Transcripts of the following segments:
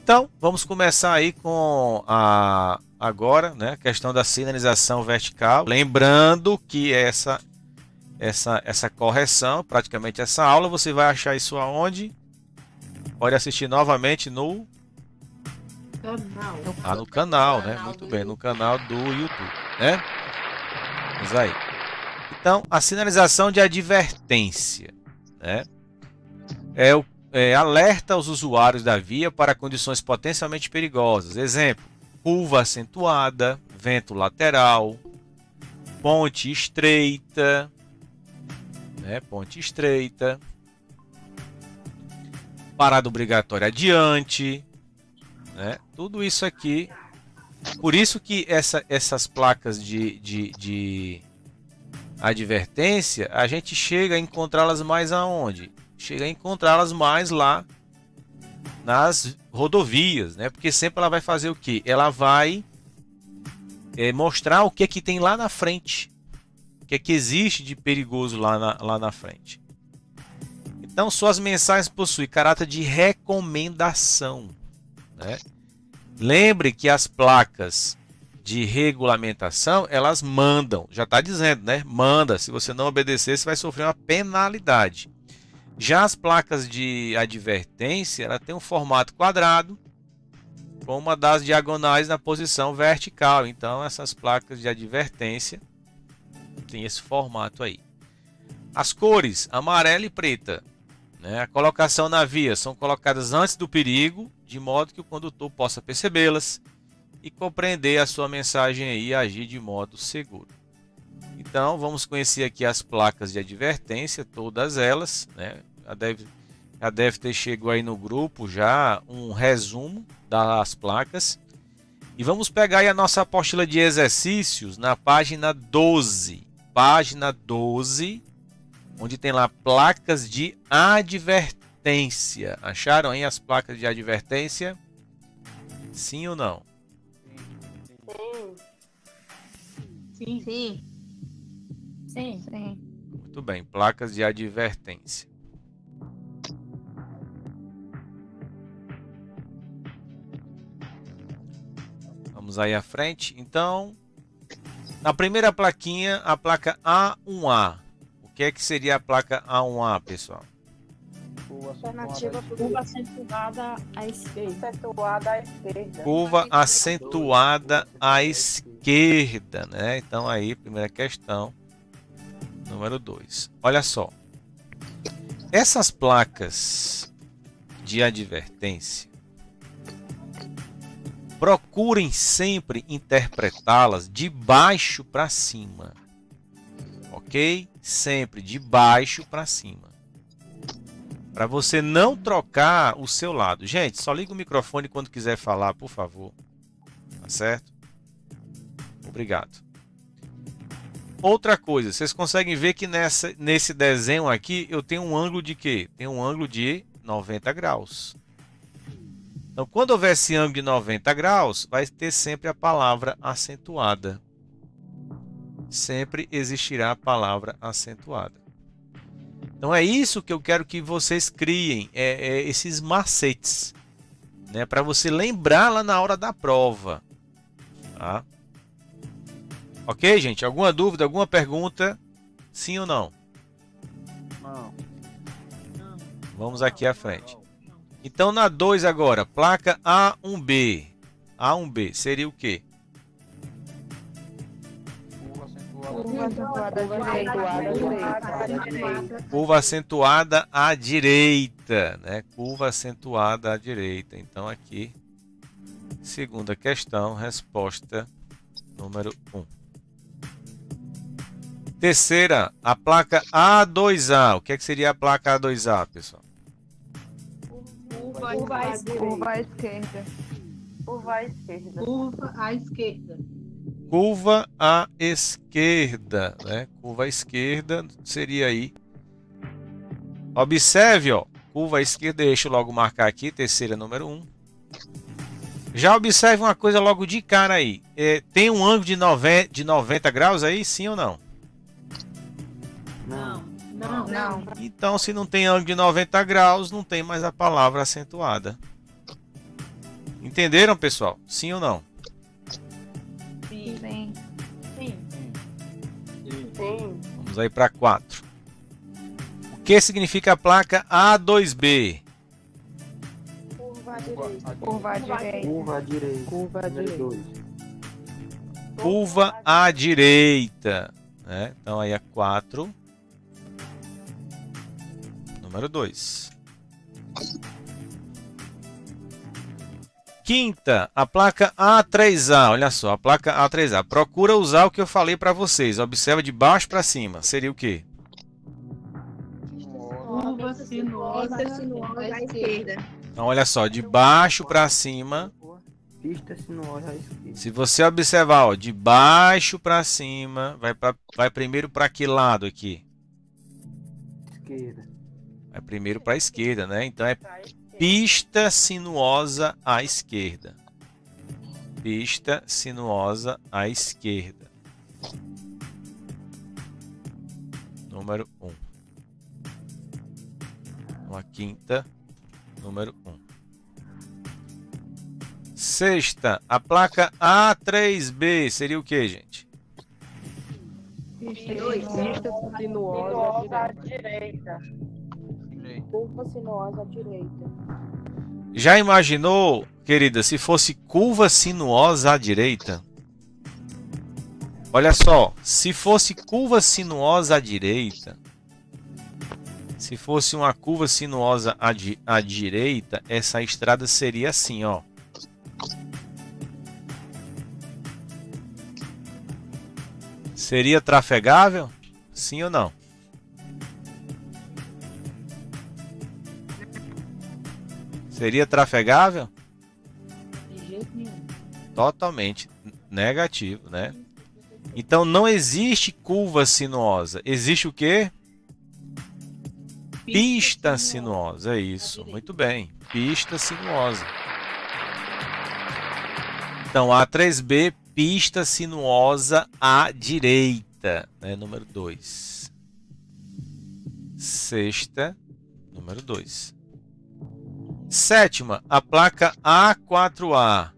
Então, vamos começar aí com agora, né, a questão da sinalização vertical. Lembrando que essa correção, praticamente essa aula, você vai achar isso aonde? Pode assistir novamente no canal. no canal, né? Muito bem, no canal do YouTube, né? Vamos aí. Então, a sinalização de advertência, né? Alerta os usuários da via para condições potencialmente perigosas. Exemplo: curva acentuada, vento lateral, ponte estreita, né? Ponte estreita, parada obrigatória adiante, né? Tudo isso aqui. Por isso que essas placas de advertência, a gente chega a encontrá-las mais aonde? Chega a encontrá-las mais lá nas rodovias, né? Porque sempre ela vai fazer o quê? Ela vai mostrar o que é que tem lá na frente, o que é que existe de perigoso lá na frente. Então, suas mensagens possuem caráter de recomendação, né? Lembre que as placas de regulamentação, elas mandam, já está dizendo, né? Manda, se você não obedecer, você vai sofrer uma penalidade. Já as placas de advertência, ela tem um formato quadrado, com uma das diagonais na posição vertical. Então, essas placas de advertência tem esse formato aí. As cores, amarela e preta, né? A colocação na via são colocadas antes do perigo, de modo que o condutor possa percebê-las e compreender a sua mensagem aí e agir de modo seguro. Então, vamos conhecer aqui as placas de advertência, todas elas, né? Já deve ter chegado aí no grupo já um resumo das placas. E vamos pegar aí a nossa apostila de exercícios na página 12. Página 12, onde tem lá placas de advertência. Acharam aí as placas de advertência? Sim ou não? Sim. Sim. Sim. Sim. Muito bem, placas de advertência. Vamos aí à frente. Então, na primeira plaquinha, a placa A1A. O que é que seria a placa A1A, pessoal? Alternativa curva acentuada à esquerda. Curva acentuada à esquerda, né? Então aí, primeira questão, número 2. Olha só. Essas placas de advertência, procurem sempre interpretá-las de baixo para cima. Ok? Sempre de baixo para cima. Para você não trocar o seu lado. Gente, só liga o microfone quando quiser falar, por favor. Tá certo? Obrigado. Outra coisa, vocês conseguem ver que nesse desenho aqui eu tenho um ângulo de quê? Tem um ângulo de 90 graus. Então, quando houver esse ângulo de 90 graus, vai ter sempre a palavra acentuada. Sempre existirá a palavra acentuada. Então, é isso que eu quero que vocês criem, esses macetes, né, para você lembrar lá na hora da prova. Tá? Ok, gente? Alguma dúvida, alguma pergunta? Sim ou não? Não. Vamos aqui à frente. Então, na 2 agora, placa A1B. A1B seria o quê? Curva acentuada à direita, né? Curva acentuada à direita. Então, aqui, segunda questão, resposta número 1. Terceira, a placa A2A. O que é que seria a placa A2A, pessoal? Curva à esquerda. Curva à esquerda. Curva à esquerda. Curva à esquerda, né? Curva à esquerda seria aí. Observe, ó. Curva à esquerda, deixa eu logo marcar aqui, terceira, número 1. Já observe uma coisa logo de cara aí. Tem um ângulo de 90 graus aí, sim ou não? Não. Então, se não tem ângulo de 90 graus, não tem mais a palavra acentuada. Entenderam, pessoal? Sim ou não? Sim. Sim. Vamos aí para 4. O que significa a placa A2B? Curva à direita. Curva à direita. Curva à direita. Curva à Número direita. 2. Curva à direita. Né? Então aí é 4. Número 2. Quinta, a placa A3A. Olha só, a placa A3A. Procura usar o que eu falei para vocês. Observa de baixo para cima. Seria o quê? Curva sinuosa à esquerda. Então, olha só, de baixo para cima. Pista sinuosa à esquerda. Se você observar, ó, de baixo para cima, vai primeiro para que lado aqui? Esquerda. Vai primeiro para a esquerda, né? Então é pista sinuosa à esquerda. Pista sinuosa à esquerda. Número 1. Então, a quinta, número 1. Sexta, a placa A3B seria o que, gente? Pista sinuosa à direita. Curva sinuosa à direita. Já imaginou, querida, se fosse curva sinuosa à direita? Olha só, se fosse curva sinuosa à direita, se fosse uma curva sinuosa à direita, essa estrada seria assim, ó. Seria trafegável? Sim ou não? Seria trafegável? De jeito nenhum. Totalmente negativo, né? Então não existe curva sinuosa. Existe o quê? Pista sinuosa. É isso. Muito bem. Pista sinuosa. Então A3B, pista sinuosa à direita, né? Número 2. Sexta, número 2. Sétima, a placa A4A.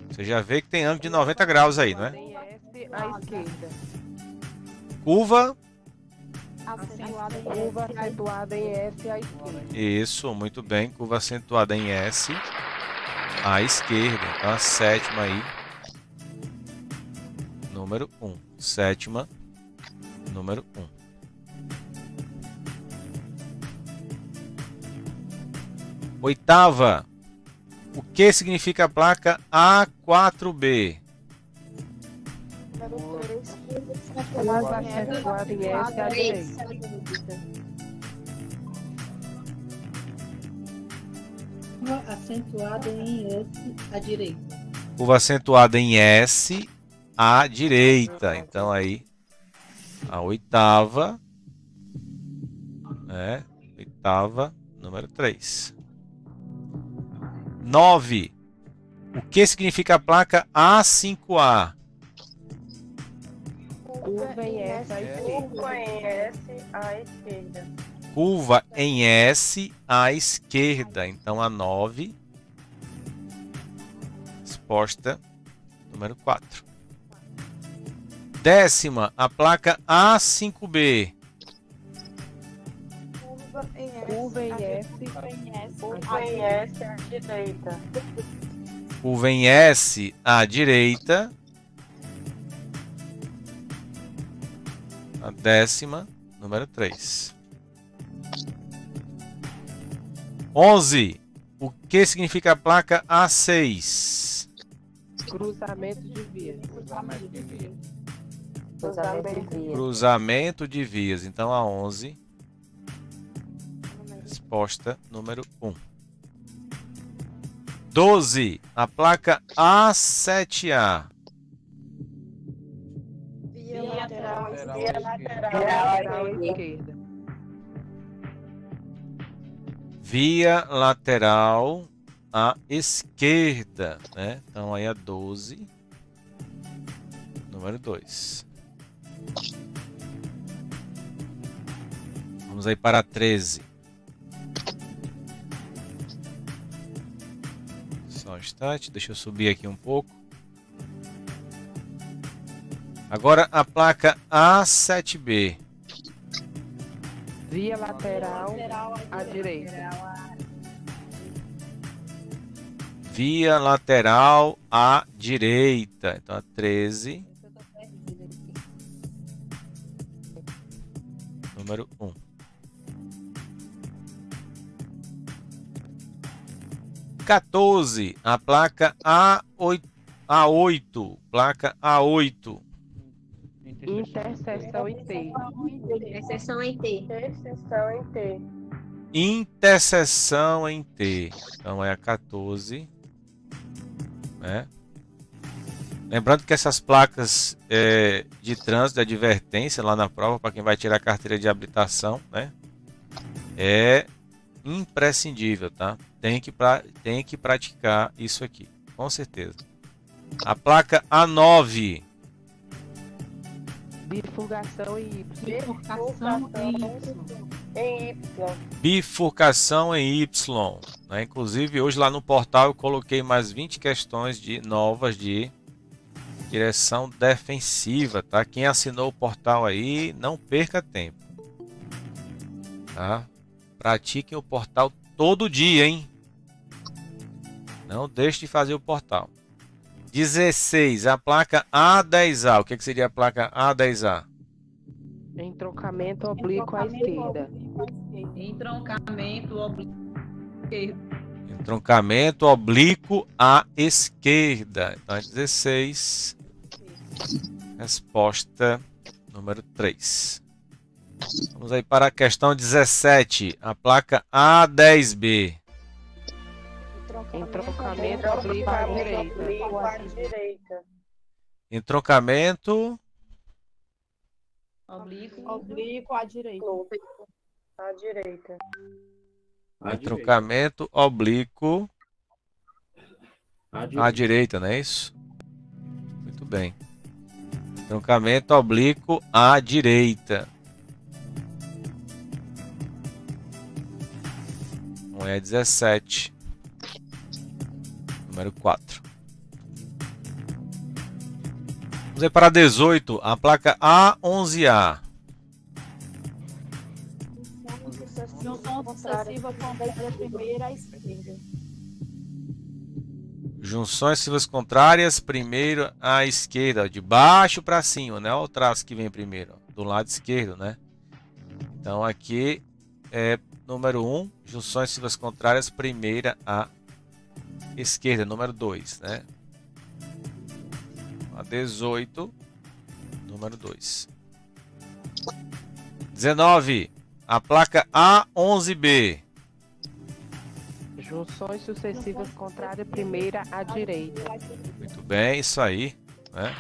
Você já vê que tem ângulo de 90 graus aí, não é? À esquerda. Curva. Curva acentuada em S à esquerda. Isso, muito bem. Curva acentuada em S à esquerda. Então a sétima aí. Número 1. Sétima, número 1. Oitava. O que significa a placa A4B? Curva acentuada em S à direita. Curva acentuada em S à direita. Curva acentuada em S à direita. Então aí a oitava, né? Oitava, número 3. 9. O que significa a placa A5A? Curva em S à esquerda. Curva em S à esquerda. Curva em S à esquerda. Então a 9. Resposta número 4. Décima, a placa A5B. Curva em S. Curva em S à direita. Curva em S à direita. A décima, número 3. 11. O que significa a placa A6? Cruzamento de vias. Cruzamento de vias. Então a 11. Resposta número 1. 12. A placa A7A. Via lateral Lateral esquerda. Via lateral à esquerda, né? Então aí a 12. Número 2. Vamos aí para a 13. Só um instante, deixa eu subir aqui um pouco. Agora a placa A7B. Via lateral à direita. Via lateral à direita. Então a 13. Número 1. A placa A8. Placa A8. Interseção em T. Interseção em T. Interseção em T. Interseção em T. Então é a 14. Né? Lembrando que essas placas de trânsito, de advertência lá na prova, para quem vai tirar a carteira de habilitação, né? É imprescindível, tá? Tem que praticar isso aqui, com certeza. A placa A9. Bifurcação em Y. Bifurcação em Y. Em Y. Bifurcação em Y. Né? Inclusive, hoje lá no portal eu coloquei mais 20 questões novas de direção defensiva, tá? Quem assinou o portal aí, não perca tempo. Tá? Pratiquem o portal todo dia, hein? Não deixe de fazer o portal. 16. A placa A10A. O que seria a placa A10A? Entroncamento oblíquo à esquerda. Entroncamento oblíquo esquerdo. Entroncamento oblíquo à esquerda. Então é 16. Resposta número 3. Vamos aí para a questão 17. A placa A10B. Entroncamento oblíquo à direita. Oblíquo à direita. Entroncamento Oblíquo à direita. À direita. Entroncamento oblíquo à direita, não é isso? Muito bem. Entroncamento oblíquo à direita. Então é 17. Número 4. Vamos aí para 18. A placa A11A. Junção sucessiva contrária primeira à esquerda. Junções sucessivas contrárias, primeiro à esquerda, de baixo para cima, né? Olha o traço que vem primeiro, do lado esquerdo, né? Então aqui é número 1, junções sucessivas contrárias, primeira à esquerda, número 2, né? A 18, número 2. 19, a placa A11B. Junções sucessivas contrárias, primeira à direita. Muito bem, isso aí, né?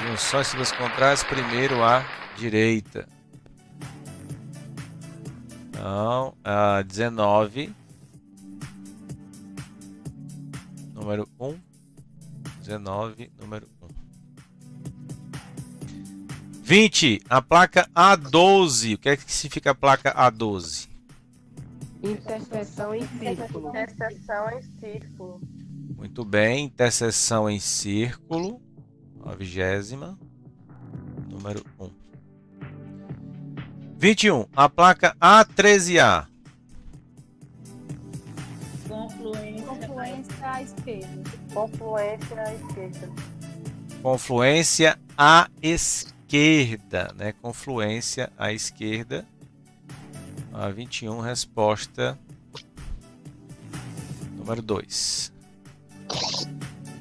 Junções sucessivas contrárias, primeiro à direita. Então, a 19, número 1. 19, número 1. 20, a placa A12. O que é que significa a placa A12? Interseção em círculo. Interseção em círculo. Muito bem, interseção em círculo. A 20ª, número 1. 21, a placa A13A. Confluência à esquerda. Confluência à esquerda. Confluência à esquerda, né? Confluência à esquerda. A 21, resposta número 2.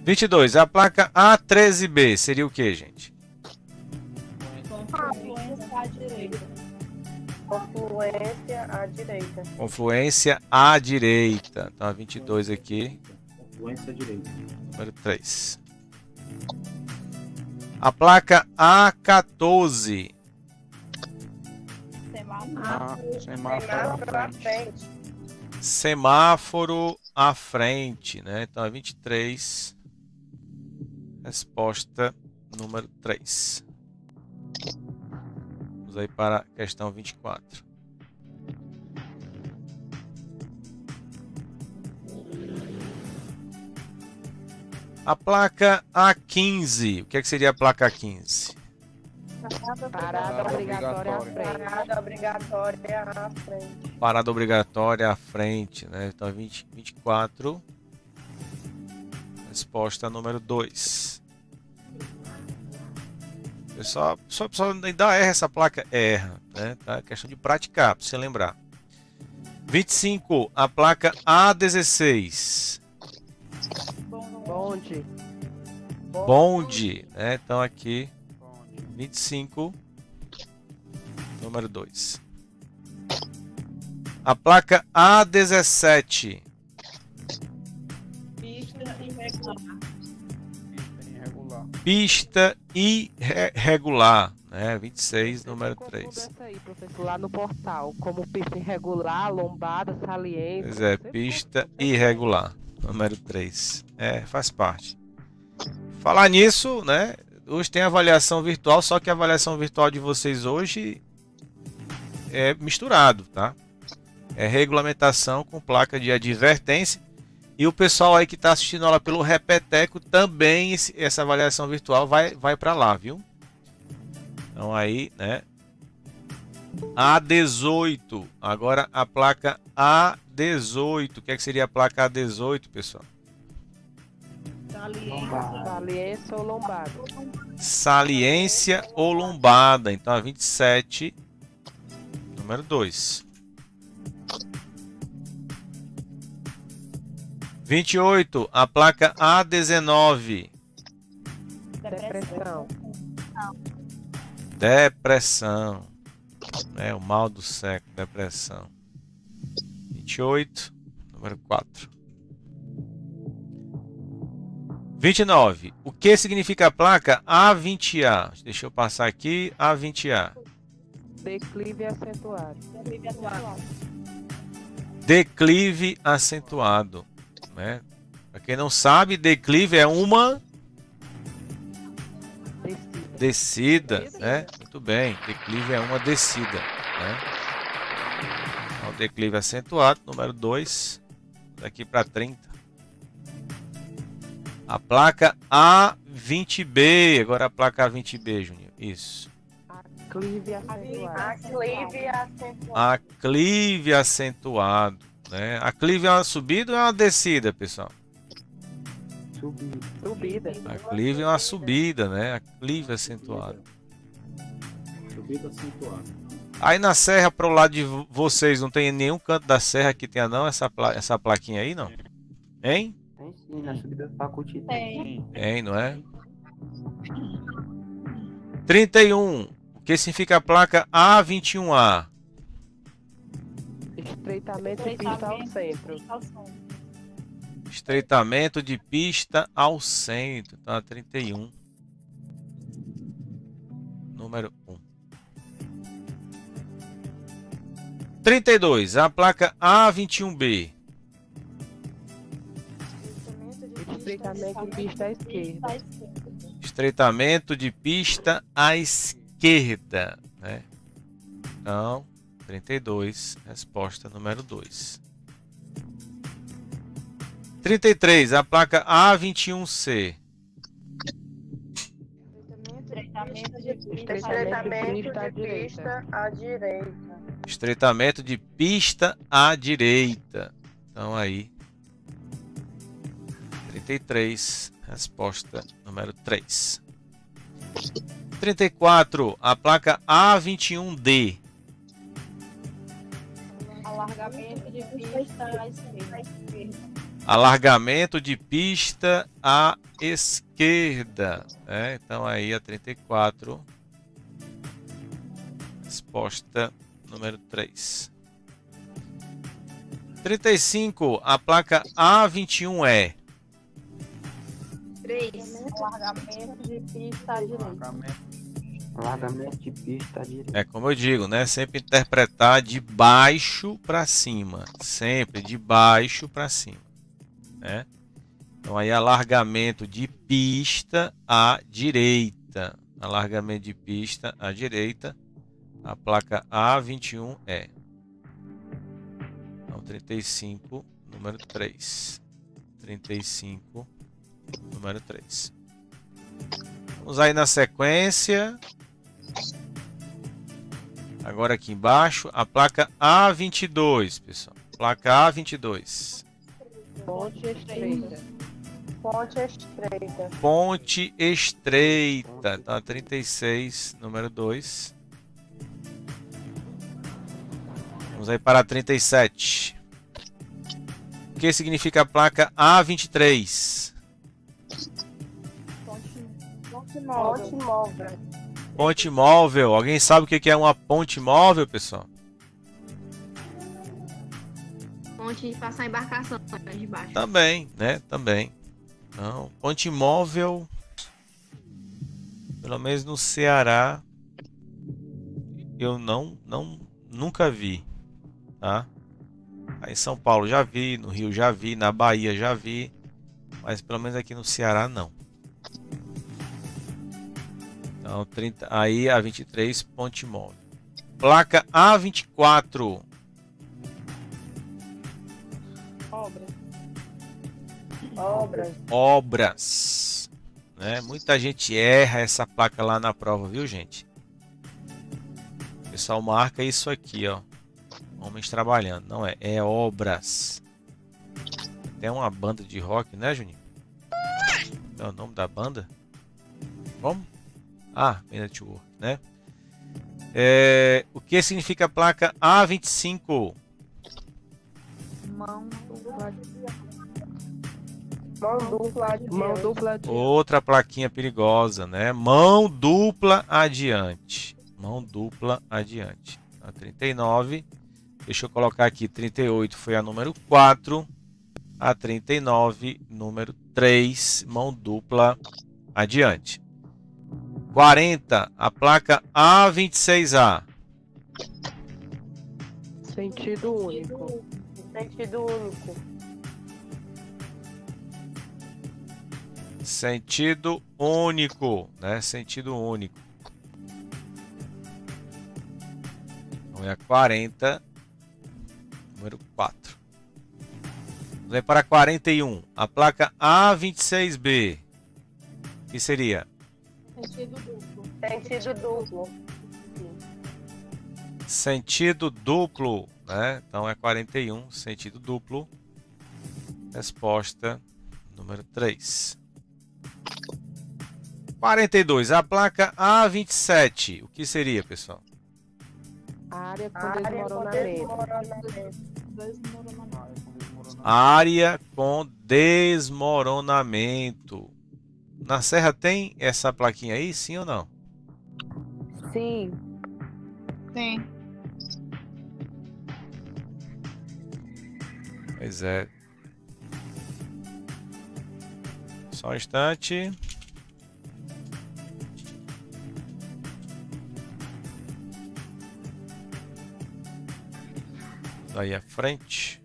22, a placa A13B seria o que, gente? Confluência à direita. Confluência à direita. Confluência à direita. Então a 22 aqui, Confluência à direita. número 3. A placa A14. Semáforo à frente. Semáforo à frente, né? Então é 23. Resposta número 3. Vamos aí para a questão 24. A placa A15. O que é que seria a placa A15? Parada obrigatória à frente. Parada obrigatória à frente. Parada obrigatória à frente, né? Então 24. Resposta número 2. Pessoal, ainda erra essa placa? Erra, né? Tá? Questão de praticar, para você lembrar. 25. A placa A16. Bonde. Bonde, né? Então aqui 25, número 2. A placa A17. Pista irregular, né? 26, número 3. Essa aí, professor, lá no portal, como pista irregular, lombada, saliente. Pois é, pista irregular, número 3. É, faz parte. Falar nisso, né? Hoje tem avaliação virtual, só que a avaliação virtual de vocês hoje é misturado, tá? É regulamentação com placa de advertência. E o pessoal aí que está assistindo aula pelo Repeteco também, essa avaliação virtual vai para lá, viu? Então aí, né? A18. Agora a placa A18. O que é que seria a placa A18, pessoal? Saliência ou lombada. Saliência ou lombada. Então a 27, número 2. 28, a placa A19. Depressão. Depressão. É o mal do século, depressão. 28, número 4. 29. O que significa a placa A20A? Deixa eu passar aqui. A20A. Declive acentuado. Declive acentuado. Né? Para quem não sabe, declive é uma descida, né? Muito bem, declive é uma descida, né? Então, declive acentuado, número 2, daqui para 30. A placa A20B, agora a placa A20B, Juninho, isso. Aclive acentuado. Aclive acentuado. Aclive acentuado, né? Aclive é uma subida ou é uma descida, pessoal? Subida. Aclive é uma subida, né? Aclive acentuado. Subida acentuada. Aí na serra pro lado de vocês não tem nenhum canto da serra que tenha não essa plaquinha aí, não? Hein? Tem sim, na subida da faculdade. Tem, não é? 31. O que significa a placa A21A? Estreitamento de pista ao centro. Estreitamento de pista ao centro. Tá, 31. Número 1. 32. A placa A21B. Estreitamento de pista à esquerda. Estreitamento de pista à esquerda, né? Então, 32, resposta número 2. 33, a placa A21C. Estreitamento de pista à direita. Estreitamento de pista à direita. Então aí, 33, resposta número 3. 34, a placa A21D. Alargamento de pista à esquerda. Alargamento de pista à esquerda. Né? Então aí a 34. Resposta número 3. 35. A placa A21E. 3. Alargamento de pista à direita. Alargamento de pista à direita. É como eu digo, né? Sempre interpretar de baixo para cima. Sempre de baixo para cima. Né? Então aí alargamento de pista à direita. Alargamento de pista à direita. A placa A21E. Então 35, número 3. 35, número 3. Vamos aí na sequência. Agora aqui embaixo, a placa A22, pessoal. Placa A22. Ponte estreita. Ponte estreita. Ponte estreita. Tá, 36, número 2. Vamos aí para a 37. O que significa a placa A23? Ponte móvel. Ponte móvel. Alguém sabe o que é uma ponte móvel, pessoal? Ponte de passar embarcação de baixo. Também, né? Também. Não, ponte móvel, pelo menos no Ceará, eu nunca vi, tá? Aí em São Paulo já vi, no Rio já vi, na Bahia já vi, mas pelo menos aqui no Ceará não. Então, 30, aí a 23, ponte móvel. Placa A24. Obras. Né? Muita gente erra essa placa lá na prova, viu, gente? O pessoal marca isso aqui, ó. Homens trabalhando. Não é, é obras. Tem uma banda de rock, né, Juninho? É o nome da banda? Como? Ah, Network, né? O que significa a placa A25? Mão dupla adiante. Outra plaquinha perigosa, né? Mão dupla adiante. Mão dupla adiante. A 39. Deixa eu colocar aqui. 38 foi a número 4. A 39, número 3. Mão dupla adiante. 40. A placa A26A. Sentido único. Sentido único. Sentido único, né? Sentido único. Então é a 40, número 4. Vamos aí para a 41. A placa A26B. O que seria? Sentido duplo. Sentido duplo, né? Então é 41, sentido duplo. Resposta número 3. 42. A placa A27. O que seria, pessoal? Área com desmoronamento. Área com desmoronamento. Na Serra tem essa plaquinha aí, sim ou não? Sim. Sim. Pois é. Só um instante. Daí à frente.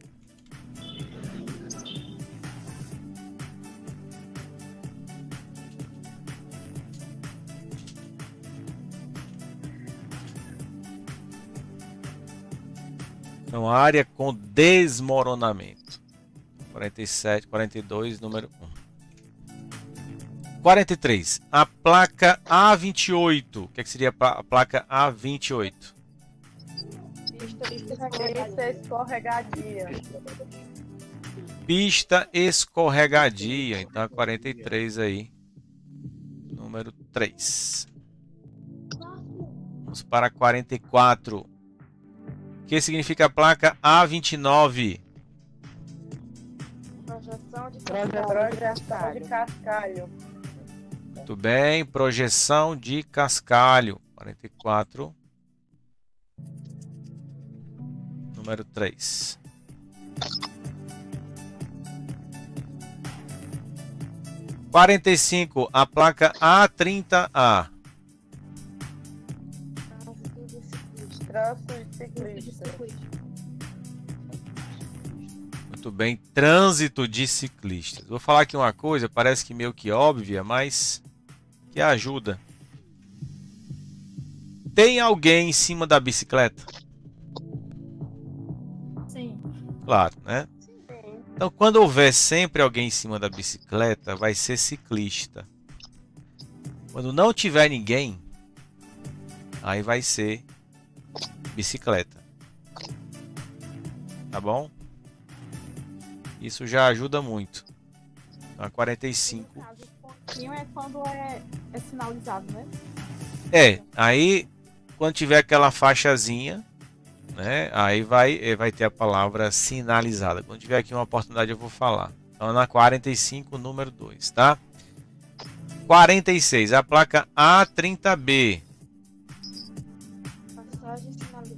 Então, área com desmoronamento. 47, 42, número 1. 43. A placa A28. O que seria a placa A28? Pista escorregadia. Pista escorregadia. Então, a 43 aí. Número 3. Vamos para a 44. O que significa a placa A29? Projeção de cascalho. Muito bem. Projeção de cascalho. 44. Número 3. – 45. A placa A30A. Trânsito de ciclista. Muito bem. Trânsito de ciclistas. Vou falar aqui uma coisa, parece que meio que óbvia, mas que ajuda. Tem alguém em cima da bicicleta? Sim. Claro, né? Então, quando houver sempre alguém em cima da bicicleta, vai ser ciclista. Quando não tiver ninguém, aí vai ser bicicleta. Tá bom? Isso já ajuda muito. Então, a 45. No caso, o pontinho é quando é sinalizado, né? Aí quando tiver aquela faixazinha, né? Aí vai ter a palavra sinalizada. Quando tiver aqui uma oportunidade eu vou falar. Então na 45, número 2, tá? 46, a placa A30B.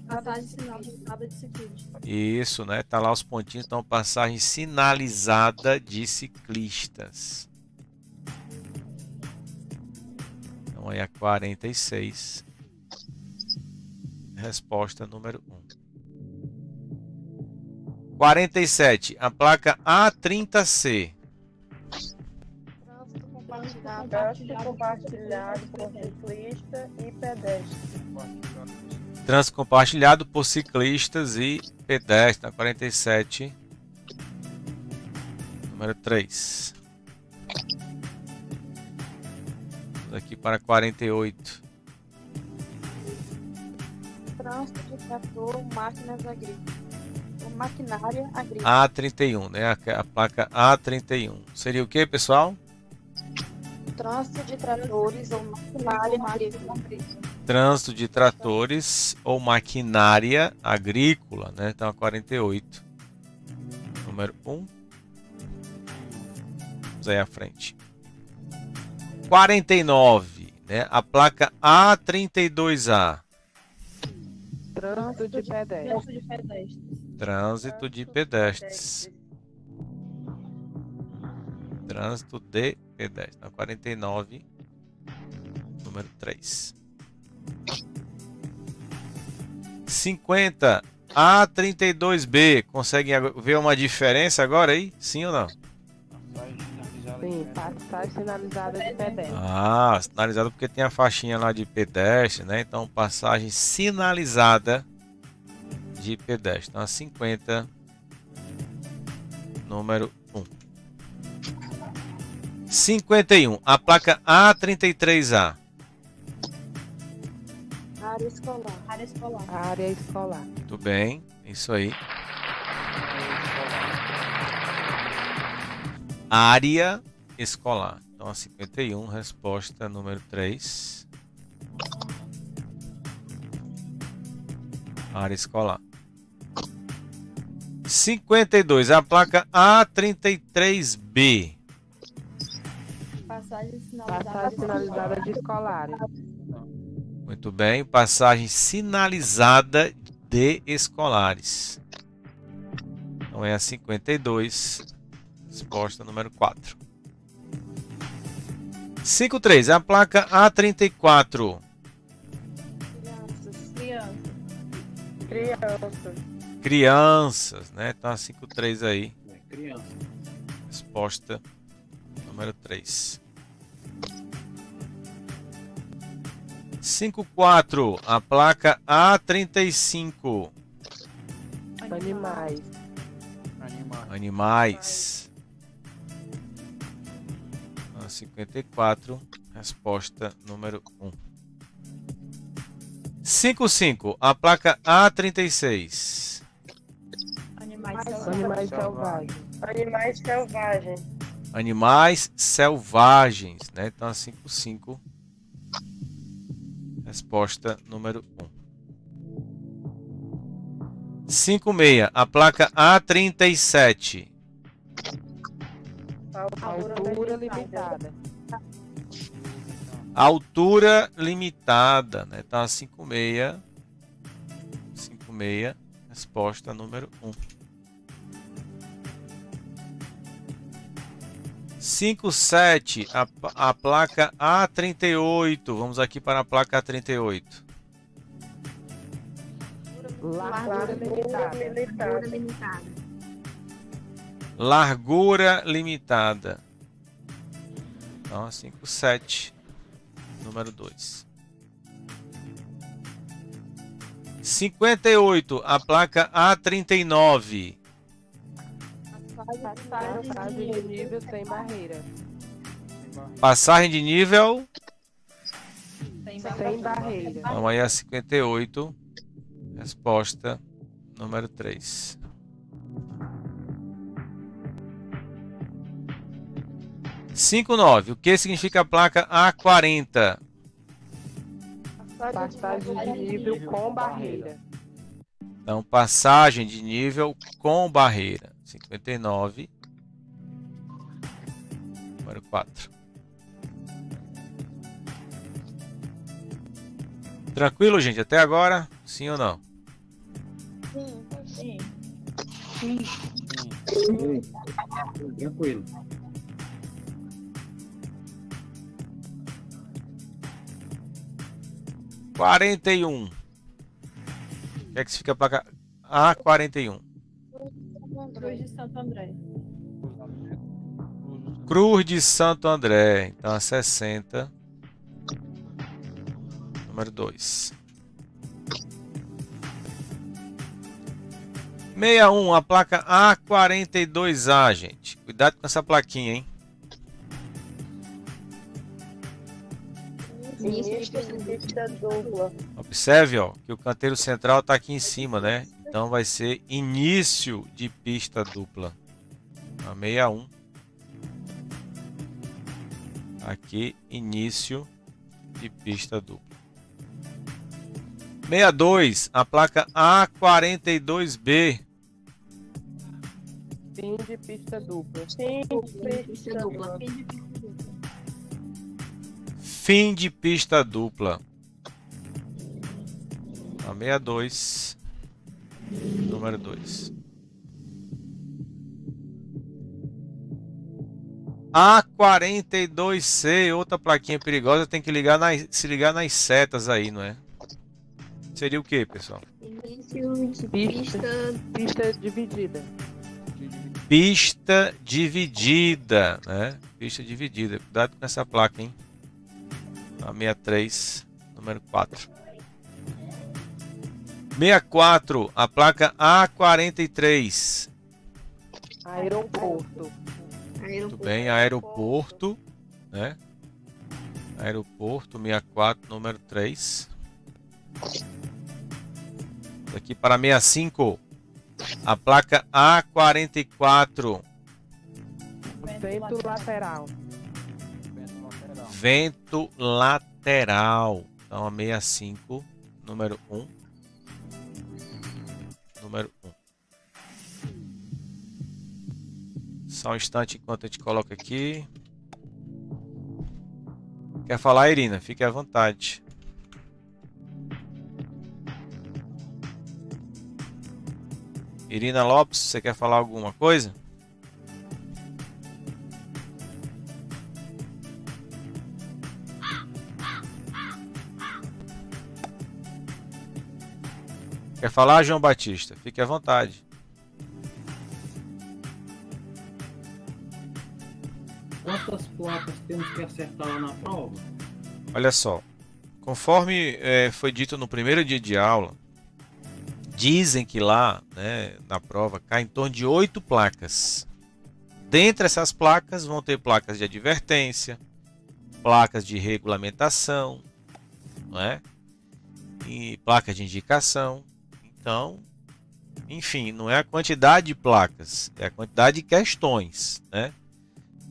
Passagem sinalizada de ciclista. Isso, né? Tá lá os pontinhos, então passagem sinalizada de ciclistas. Então aí a 46. Resposta número 1. 47. A placa A30C. Trânsito compartilhado por ciclista e pedestre. Trânsito compartilhado por ciclistas e pedestres. Na 47. Número 3. Vamos aqui para 48. Trânsito de trator, máquinas agrícolas. Maquinária agrícola. A31, né? A placa A31. Seria o que, pessoal? Trânsito de tratores ou maquinária agrícola. Trânsito de tratores ou maquinária agrícola, né? Então, a 48. Número 1. Vamos aí à frente. 49, né? A placa A32A. Trânsito de pedestre. Trânsito de pedestres. Trânsito de pedestres. Na 49, número 3. 50, A32B. Conseguem ver uma diferença agora aí? Sim ou não? Sim, passagem sinalizada de pedestre. Ah, sinalizada porque tem a faixinha lá de pedestre, né? Então, passagem sinalizada de pedestre. Então, a 50, número 1. 51. A placa A33A. Área escolar. Área escolar. Área escolar. Muito bem, isso aí. Área escolar. Então, a 51, resposta número 3. Área escolar. 52, a placa A33B. Passagem Passagem sinalizada de escolares. Muito bem, passagem sinalizada de escolares. Então é a 52, resposta número 4. 53, a placa A34. Crianças, né? Então a 53 aí. Criança. Resposta número 3. 54, a placa A35. Animais. Animais. 54, resposta número 1. 55, a placa A36. Animais Animais selvagens. Animais selvagens. Animais selvagens, né? Então a 55, resposta número 1. 56, a placa A37. Altura limitada. Altura limitada, né? Então a 56, 56, resposta número 1. 57, a placa A38. Vamos aqui para a placa A38. Largura limitada. Largura limitada. Largura limitada. Então, a 57, número 2. 58, a placa A39. Passagem de nível sem barreira. Passagem de nível. Sem barreira. Então aí a 58. Resposta número 3. Cinco 9. O que significa a placa A40? Passagem de nível com barreira. Então, passagem de nível com barreira. 59. Número 4. Tranquilo, gente? Até agora? Sim ou não? Sim. Tranquilo. O que é que significa a placa A41? Cruz de Santo André. Cruz de Santo André. Então, a 60. Número 2. 61, a placa A42A, gente. Cuidado com essa plaquinha, hein? Início de pista dupla. Observe, ó, que o canteiro central está aqui em cima, né? Então vai ser início de pista dupla. A 61. Aqui, início de pista dupla. 62, a placa A42B. Fim de pista dupla. Sim, Pista dupla. Fim de pista dupla. A 62. Número 2. A42C, outra plaquinha perigosa, tem que se ligar nas setas aí, não é? Seria o que, pessoal? Início de Pista dividida. Pista dividida, né? Pista dividida. Cuidado com essa placa, hein? A 63, número 4. 64, a placa A43. Aeroporto. Muito bem, aeroporto, né? Aeroporto 64, número 3. Aqui para 65, a placa A44. Vento lateral. Vento lateral. Então a 65, número 1. Número 1. Só um instante enquanto a gente coloca aqui. Quer falar, Irina? Fique à vontade. Irina Lopes, você quer falar alguma coisa? Quer falar, João Batista? Fique à vontade. Quantas placas temos que acertar lá na prova? Olha só, conforme foi dito no primeiro dia de aula, dizem que lá, né, na prova cai em torno de 8 placas. Dentre essas placas vão ter placas de advertência, placas de regulamentação, não é? E placas de indicação. Então, enfim, não é a quantidade de placas, é a quantidade de questões, né?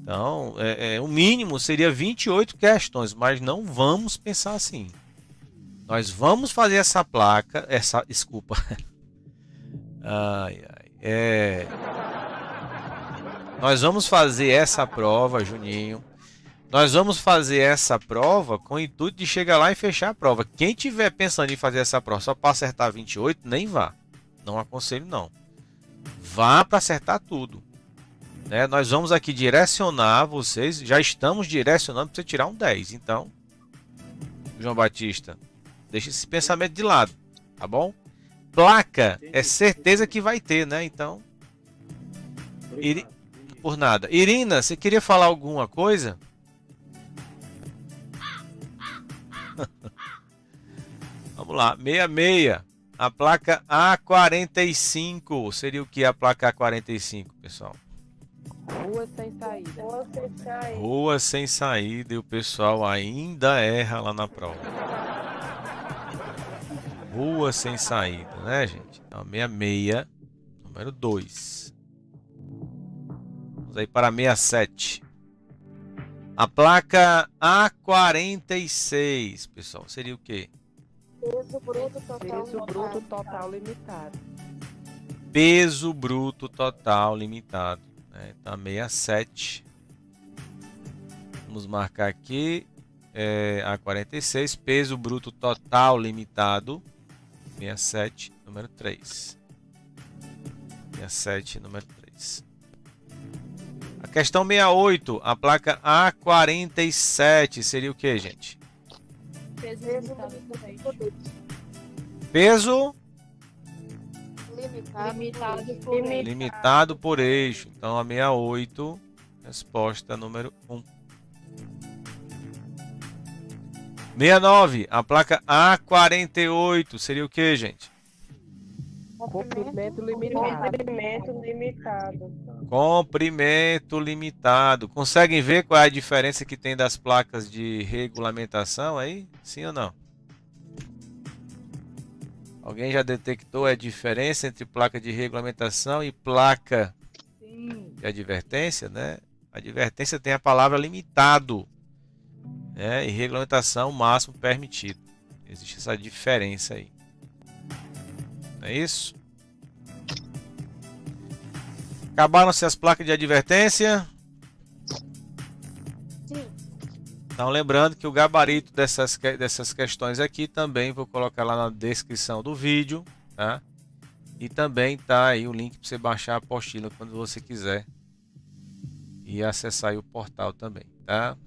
Então, o mínimo seria 28 questões, mas não vamos pensar assim. Nós vamos fazer essa placa, desculpa. Nós vamos fazer essa prova, Juninho. Nós vamos fazer essa prova com o intuito de chegar lá e fechar a prova. Quem tiver pensando em fazer essa prova só para acertar 28, nem vá. Não aconselho, não. Vá para acertar tudo. Né? Nós vamos aqui direcionar vocês. Já estamos direcionando para você tirar um 10. Então, João Batista, deixa esse pensamento de lado. Tá bom? Placa é certeza que vai ter, né? Então, por nada. Irina, você queria falar alguma coisa? Vamos lá, 66. A placa A45. Seria o que a placa A45, pessoal? Rua sem saída. Rua sem saída. Rua sem saída e o pessoal ainda erra lá na prova. Rua sem saída, né, gente? Então, 66, número 2. Vamos aí para 67. A placa A46, pessoal, seria o quê? Peso bruto total. Peso bruto total limitado. Peso bruto total limitado. Né? Então, 67. Vamos marcar aqui. A46, peso bruto total limitado. 67, número 3. 67, número 3. A questão 68, a placa A47 seria o que, gente? Peso limitado por eixo. Peso Limitado limitado por eixo. Então, a 68, resposta número 1. 69, a placa A48 seria o que, gente? Comprimento limitado. Comprimento limitado. Comprimento limitado. Conseguem ver qual é a diferença que tem das placas de regulamentação aí? Sim ou não? Alguém já detectou a diferença entre placa de regulamentação e placa de advertência, né? A advertência tem a palavra limitado, né? E regulamentação máximo permitido. Existe essa diferença aí. Não é isso? Acabaram-se as placas de advertência? Sim. Então, lembrando que o gabarito dessas questões aqui também vou colocar lá na descrição do vídeo, tá? E também tá aí o link para você baixar a apostila quando você quiser e acessar aí o portal também, tá?